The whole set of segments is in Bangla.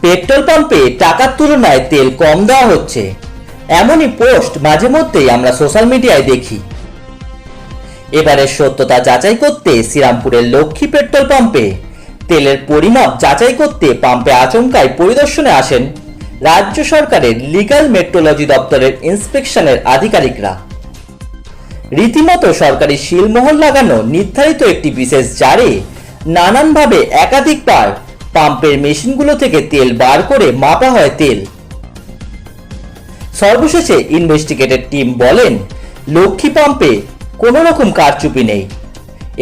পেট্রোল পাম্পে টাকার তুলনায় তেল কম দেওয়া হচ্ছে, এমনই পোস্ট মাঝে মধ্যেই আমরা সোশ্যাল মিডিয়ায় দেখি। এবারের সত্যতা যাচাই করতে শ্রীরামপুরের লক্ষ্মী পেট্রোল পাম্পে তেলের পরিমাপ যাচাই করতে পাম্পে আচমকাই পরিদর্শনে আসেন রাজ্য সরকারের লিগ্যাল মেট্রোলজি দপ্তরের ইন্সপেকশনের আধিকারিকরা। রীতিমতো সরকারি সিলমোহর লাগানো নির্ধারিত একটি বিশেষ জারে নানানভাবে একাধিকবার পাম্পের মেশিনগুলো থেকে তেল বার করে মাপা হয় তেল। সর্বশেষে ইনভেস্টিগেটেড টিম বলেন, লক্ষ্মী পাম্পে কোনো রকম কারচুপি নেই,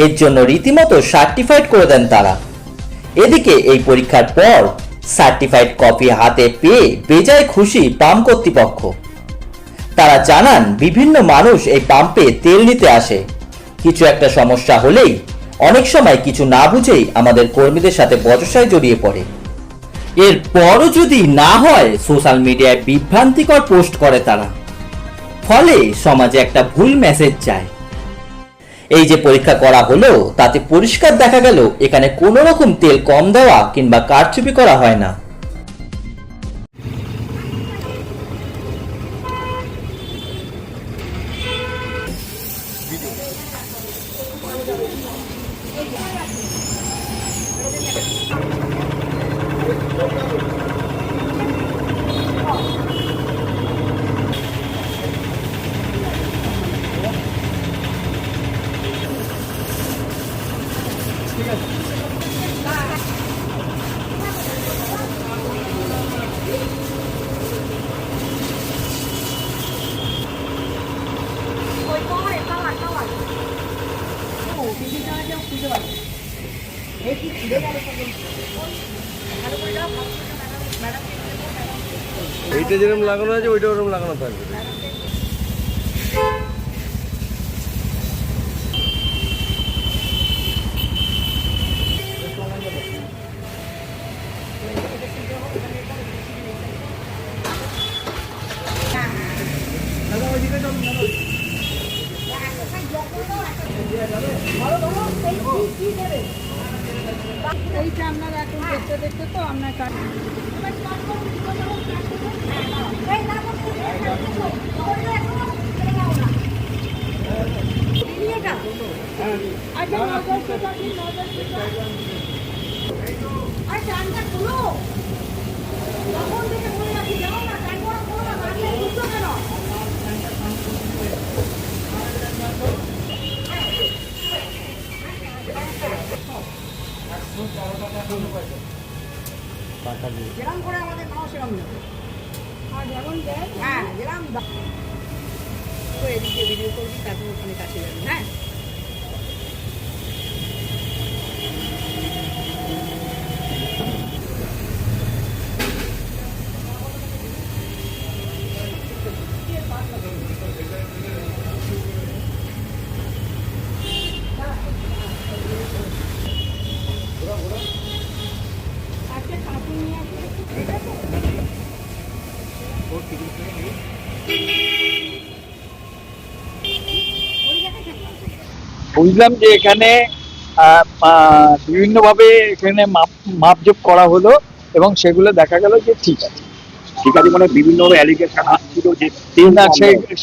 এর জন্য রীতিমতো সার্টিফাইড করে দেন তারা। এদিকে এই পরীক্ষার পর সার্টিফাইড কপি হাতে পেয়ে বেজায় খুশি পাম্প কর্তৃপক্ষ। তারা জানান, বিভিন্ন মানুষ এই পাম্পে তেল নিতে আসে, কিছু একটা সমস্যা হলেই অনেক সময় কিছু না বুঝেই আমাদের কর্মীদের সাথে বচসায় জড়িয়ে পড়ে। এরপরও যদি না হয় সোশ্যাল মিডিয়ায় বিভ্রান্তিকর পোস্ট করে তারা, ফলে সমাজে একটা ভুল মেসেজ যায়। এই যে পরীক্ষা করা হলো তাতে পরিষ্কার দেখা গেল এখানে কোনো রকম তেল কম দেওয়া কিংবা কারচুপি করা হয় না। এইটা যেরকম লাগানো আছে ওইটা ওরকম লাগানো থাকবে। এইটা আপনার এখন দেখতে দেখতে তো আপনার যেরকম করে আমাদের নাও সেরকম আর যেমন দেয়, হ্যাঁ যেরকম তো এদিকে ভিডিও করবি, তারপর ওখানে কাছে যাবি। হ্যাঁ, বুঝলাম যে এখানে বিভিন্নভাবে এখানে মাপজোপ করা হলো এবং সেগুলো দেখা গেল যে ঠিক আছে। ঠিক আছে, মানে বিভিন্নভাবে অ্যালিগেশন আসছিল যে না,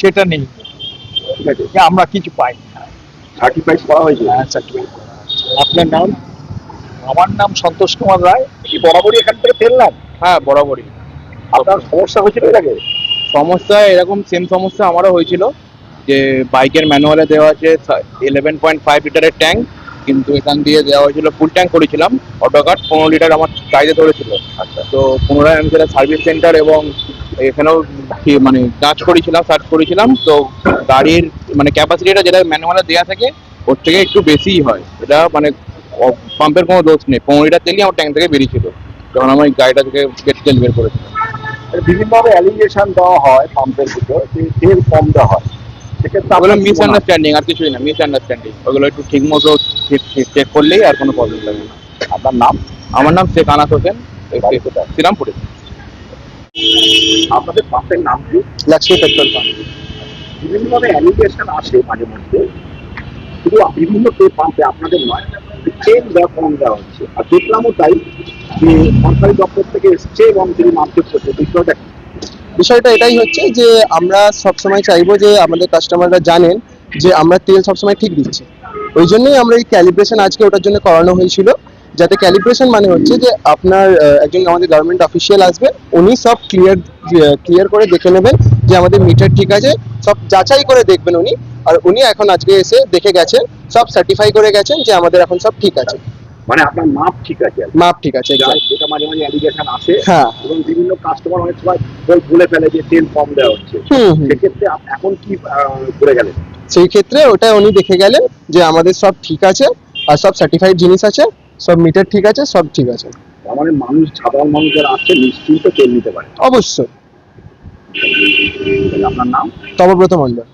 সেটা নেই, ঠিক আছে, আমরা কিছু পাই। সার্টিফাইড করা হয়েছে। হ্যাঁ, সার্টিফাইড। আপনার নাম? আমার নাম সন্তোষ কুমার রায়। কি বরাবরই এখান থেকে ফেললাম? হ্যাঁ, বরাবরই। আপনার সমস্যা হয়েছিল এর আগে? সমস্যা এরকম সেম সমস্যা আমারও হয়েছিল, যে বাইকের ম্যানুয়ালে দেওয়া আছে 11.5 লিটারের ট্যাঙ্ক, কিন্তু এখান দিয়ে দেওয়া হয়েছিল ফুল ট্যাঙ্ক করেছিলাম, অটো কাট 15 লিটার আমার গাড়িতে ধরেছিল। আচ্ছা, তো পুনরায় আমি সেটা সার্ভিস সেন্টার এবং এখানেও মানে সার্চ করেছিলাম, তো গাড়ির মানে ক্যাপাসিটিটা যেটা ম্যানুয়ালে দেওয়া থাকে ওর থেকে একটু বেশিই হয়। এটা মানে পাম্পের কোনো দোষ নেই, 15 লিটার তেলই আমার ট্যাঙ্ক থেকে বেরিয়েছিল যখন আমি গাড়িটা থেকে তেল বের করেছিলাম। বিভিন্নভাবে অ্যালিগেশন দেওয়া হয় পাম্পের ভিতর যে তেল কম দেওয়া হয়, সেক্ষেত্রে ওগুলো মিসআন্ডারস্ট্যান্ডিং, আর কিছুই না, মিসআন্ডারস্ট্যান্ডিং। ওগুলো একটু ঠিক মতো চেক করলেই আর কোনো প্রবলেম লাগে না। আপনার নাম? আমার নাম শেখ আনাস হোসেন, শ্রীরামপুরে। আপনাদের পাম্পের নাম কি? Lakshmi petrol pump. বিভিন্নভাবে অ্যালিগেশন আসে মাঝে মধ্যে, শুধু বিভিন্ন পাম্পে, আপনাদের নয়, তেল দেওয়া কম দেওয়া হচ্ছে, আর দেখলামও তাই যে সরকারি দপ্তর থেকে এসছে এবং তিনি মাপযোগ করছে, বিষয়টা কি? বিষয়টা এটাই হচ্ছে যে আমরা সবসময় চাইবো যে আমাদের কাস্টমাররা জানেন যে আমরা তেল সবসময় ঠিক দিচ্ছি। ওই জন্যই আমরা এই ক্যালিব্রেশন আজকে ওটার জন্য করানো হয়েছিল, যাতে ক্যালিব্রেশন মানে হচ্ছে যে আপনার একজন আমাদের গভর্নমেন্ট অফিসিয়াল আসবে, উনি সব ক্লিয়ার করে দেখে নেবেন যে আমাদের মিটার ঠিক আছে, সব যাচাই করে দেখবেন উনি। আর উনি এখন আজকে এসে দেখে গেছেন, সব সার্টিফাই করে গেছেন যে আমাদের এখন সব ঠিক আছে, মানে আপনার মাপ ঠিক আছে আর কি। মাপ ঠিক আছে। যেটা মাঝে মাঝে অ্যালিগেশন আসে, হ্যাঁ। এবং বিভিন্ন কাস্টমার অনেক সময় বলে ফেলে যে তেল কম দেওয়া হচ্ছে, সেক্ষেত্রে এখন কি করে গেলেন? সেই ক্ষেত্রে ওটা উনি দেখে গেলেন যে আমাদের সব ঠিক আছে, আর সব সার্টিফাইড জিনিস আছে, সব মিটার ঠিক আছে, সব ঠিক আছে। আমাদের মানুষ, সাধারণ মানুষ যারা আসছে নিশ্চিন্ত তেল নিতে পারে। অবশ্যই। আপনার নাম? তবব্রত মণ্ডল।